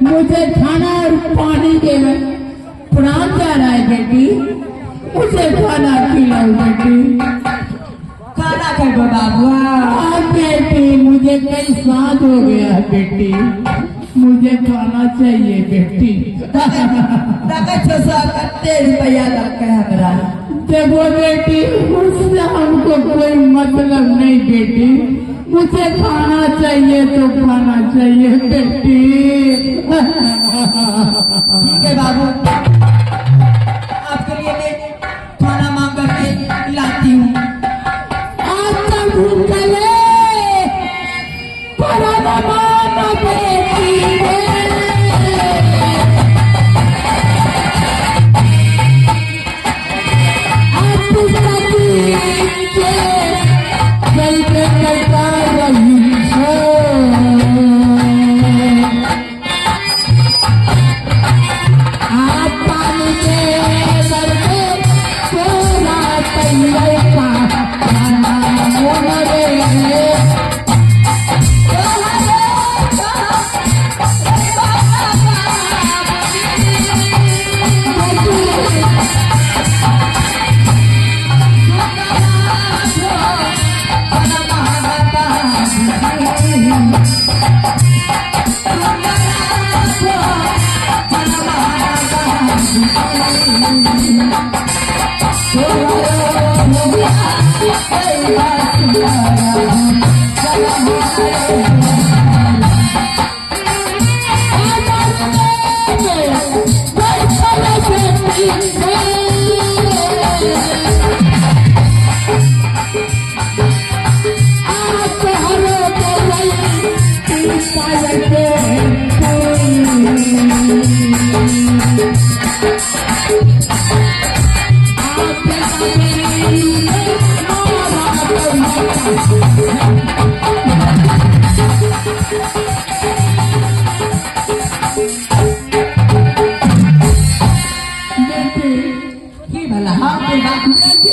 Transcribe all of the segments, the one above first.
मुझे खाना और पानी के प्राण जा रहा है बेटी, मुझे खाना खिलाओ बेटी। खाना खाओ बाबू। हाँ बेटी, मुझे कई साथ हो गया बेटी, मुझे खाना चाहिए बेटी। रुपया लगता है हमारा। देखो बेटी, उससे हमको कोई मतलब नहीं बेटी, मुझे खाना चाहिए तो खाना चाहिए बेटी। ठीक है बाबू, आपके लिए मैं खाना मांग करके लाती हूँ। आज तक भूख चले मामा बेटी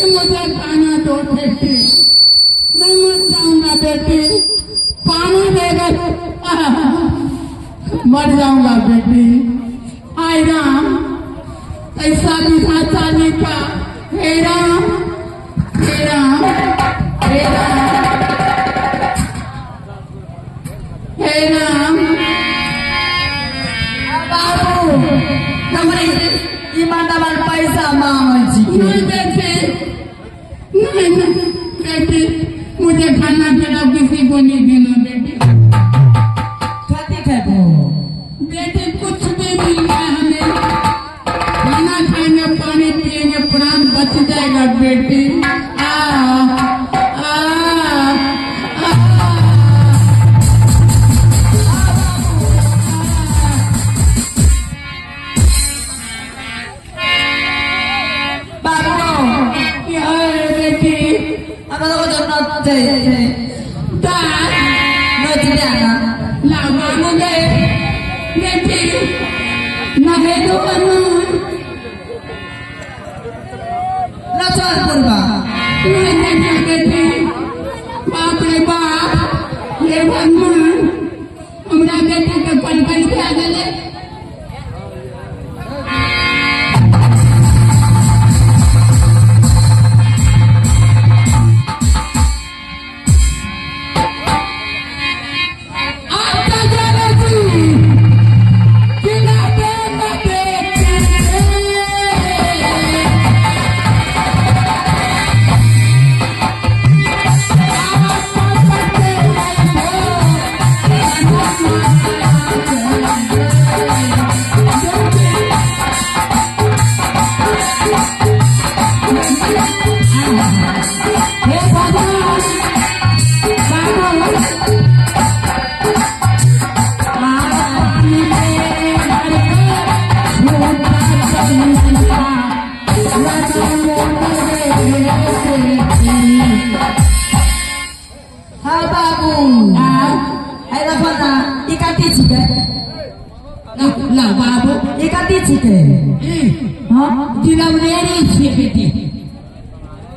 मुझे खाना दो बेटी, मैं मर जाऊंगा बेटी, पानी देगा मर जाऊंगा बेटी। हाय राम, ऐसा विधाता लिखा, हे राम जय राम। बाबू हमारे ईमानदार पैसा मांगल छी नहीं बेटे, नहीं नहीं बेटे, मुझे खाना खिलाओ, किसी को नहीं देना बेटे। खाते खाते बेटे कुछ भी मिल जाए हमें, खाना खाएंगे, पानी पिएंगे, प्राण बच जाएगा बेटी। बाप रे बाप, ये भगवान हमरा बेटे के पलपल के आ गए।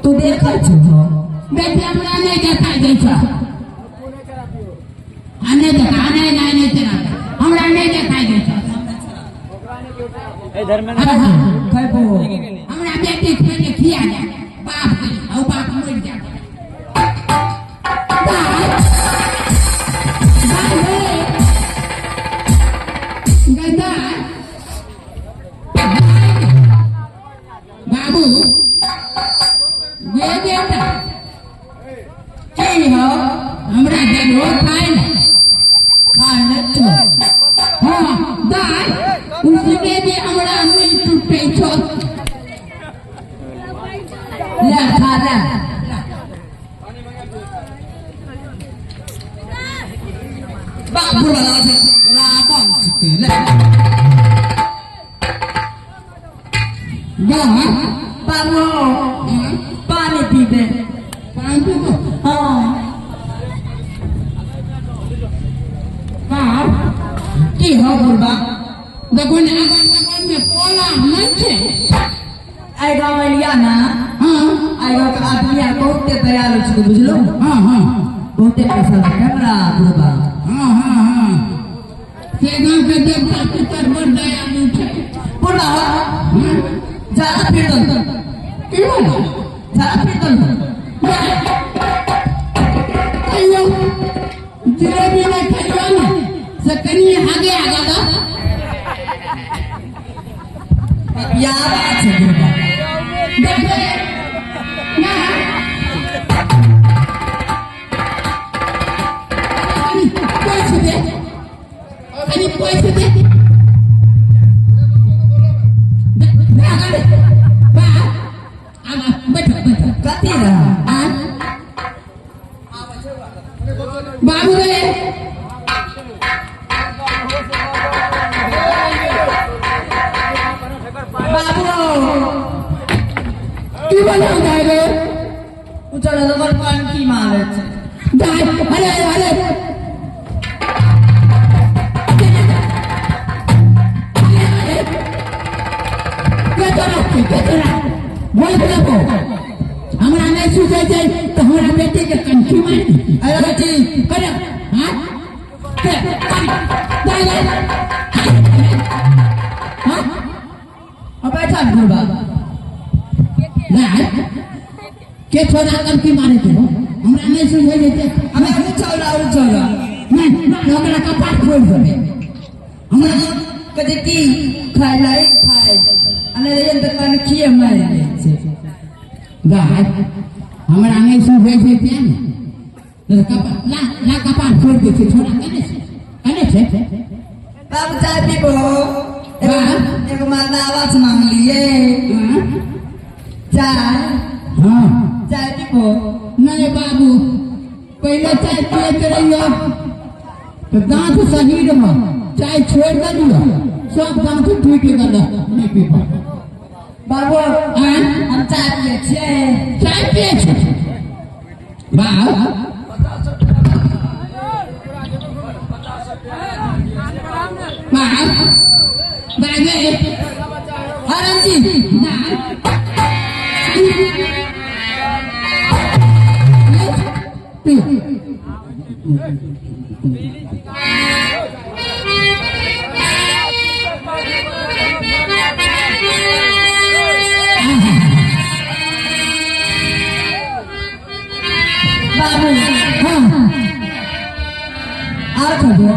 तू देखा बेटे हमरा नहीं देखा दे आने देखा आने नहीं तेरा हमरा नहीं देखा दे हमरा बेटे के खिया दे बाप के और बाप मर जा बाबू ये बेटा की हो हमरा जगह खाए खाए तो हाँ दाई उसके भी हमरा मिल टूटे छो ले खा ले बाबू राबन छुटे ले बाबू पानी पी दे पानी पी दो हाँ की हो बुढ़बा देखो ना में पोला नहीं छे आई गाँव में लिया ना हाँ आई गाँव का आदमी बहुत तैयार हो चुके बुझलो हाँ हाँ बहुत पैसा कैमरा बुढ़बा हाँ हाँ हाँ से गाँव के देवता पितर बड़ दयालु छे बुढ़बा ज़्यादा पीड़न क्यों ज़्यादा पीड़न कहियो जिलेबी में कहियो ना सकनी आगे आगा दा याद आछे गुरुबा देखे ना अरे पैसे दे बाबू रे बाबू की बना जाएगा उचल नगर पान की मारे जाए अरे अरे हमरा नहीं सूझे जाए तो हमारा बेटे के कंठी मारी अरे बेटी करे हाँ अब बैठा गुरुबा के छोड़ा कंठी मारे थे हमरा नहीं सूझे जाते हमें उछला नहीं हमरा कपाट फोड़ देबे हमरा कदे की खाय लाई खाय अने रेन त कन खिए मार ले छे गाय हमरा नहीं सुबह से क्या ना कपाट ना कपाट फोड़ दे छे छोड़ा कने से बाबू चाय पीबो एगो मालदा आवाज मांग लिए चाय हां चाय पीबो नहीं बाबू पहले चाय पिए रहियो तो दांत सही रहो चाय छोड़ दियो सब दांत टूट गल नहीं पी बाबू हम चाय पिए छे चाय पिए छे वाह बागे हरन जी ना बाबू हाँ और खबो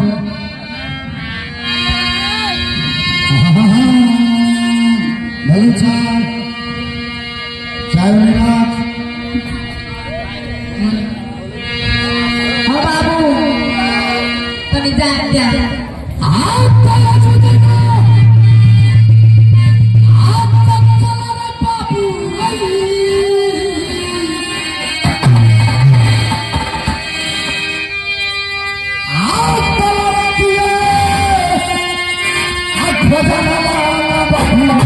भले चाय चाय बनेगा हाँ बाबू तनी जा जा आप चला चुके आप तक चला रे बाबू आप चला रे पिए आप बजाना बाबू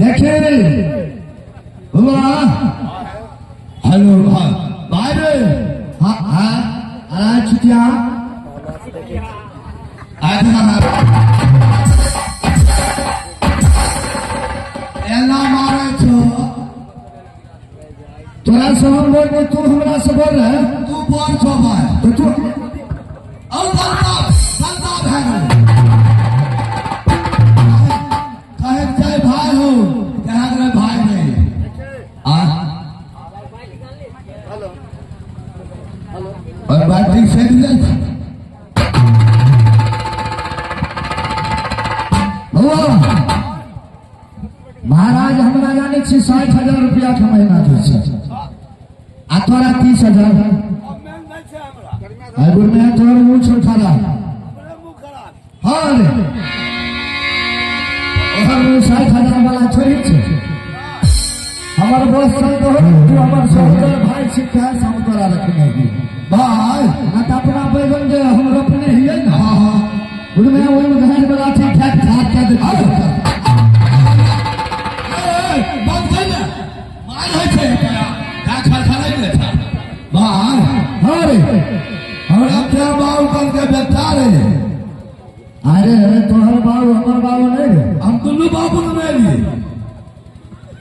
देखे हुआ हेलो बाहर हाँ हाँ आज छुट्टियाँ एला मारे छो तोरा से हम बोल रहे तू हमरा से बोल रहे तू बोल छो भाई तो तू और संता भाई कहे चाहे भाई हो यहाँ के भाई नहीं महाराज हमरा जाने छी 60,000 रुपया के महीना दै छै आ तोरा 30,000 आई गुरु में तोर मुंह छोड़ खराब हाँ रे ओहर 60,000 वाला छोड़ी छै हमर बोस संग तो तू हमर सहोदर भाई छी क्या हम तोरा रखने की भाई ना त अपना बैगन जे हम रोपने हियै ना हां हां गुरु में ओइ में घास वाला ठीक ठाक ठाक के दे बात छै ना मार है छै का खा खा नहीं लेता भाई हाँ रे हमरा क्या बाऊ कर के बेटा रे अरे तोहर बाबू हमर बाबू नहीं रे हम दुनू बाबू न रही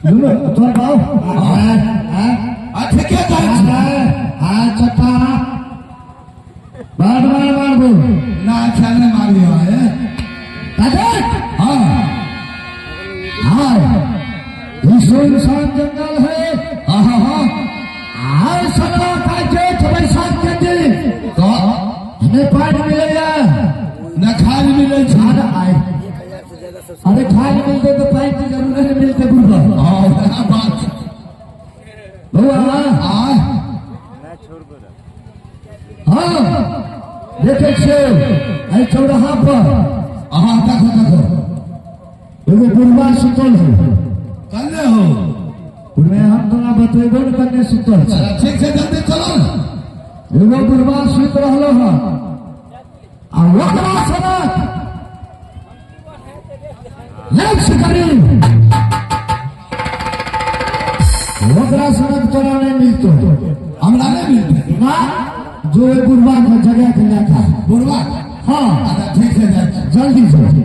दुनू तोहर बाबू ठीक है हाँ चट्टा बार बार बार बोल ना खेलने मारी है हाँ हाँ सुनसान जंगल है हाँ हाँ हाँ हर सदा का जेठ बैसाख के दिन तो हमें पानी मिलेगा न खाद मिले खाना आए अरे खाद मिलते तो पानी की जरूरत नहीं मिलते बुढ़ा बात बउआ हाँ देखे छे आई चौराहा पर हाँ देखो देखो एगो बुढ़वा सुतल है कन्ने हो उनमें हम तोरा बतेबो न करने सुतल छै ठीक से जल्दी चलो ना एगो बुढ़वा सुत रहलो है आ ओकरा सनक लक्ष्य करी ओकरा सनक तोरा नहीं मिलतो हमरा नहीं मिलते ना जो एक बुढ़वा का जगह के लेता है बुढ़वा हाँ अच्छा ठीक है जल्दी जल्दी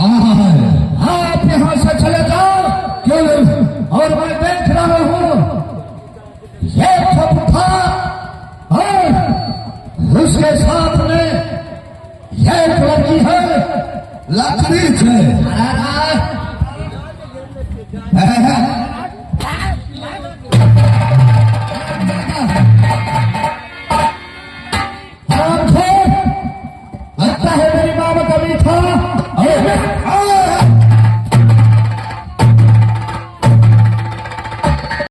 आप यहाँ से चले जाओ और मैं देख रहा हूँ ये था और उसके साथ में ये एक लड़की है लकड़ी छे लगता है मेरी माँ का मीठा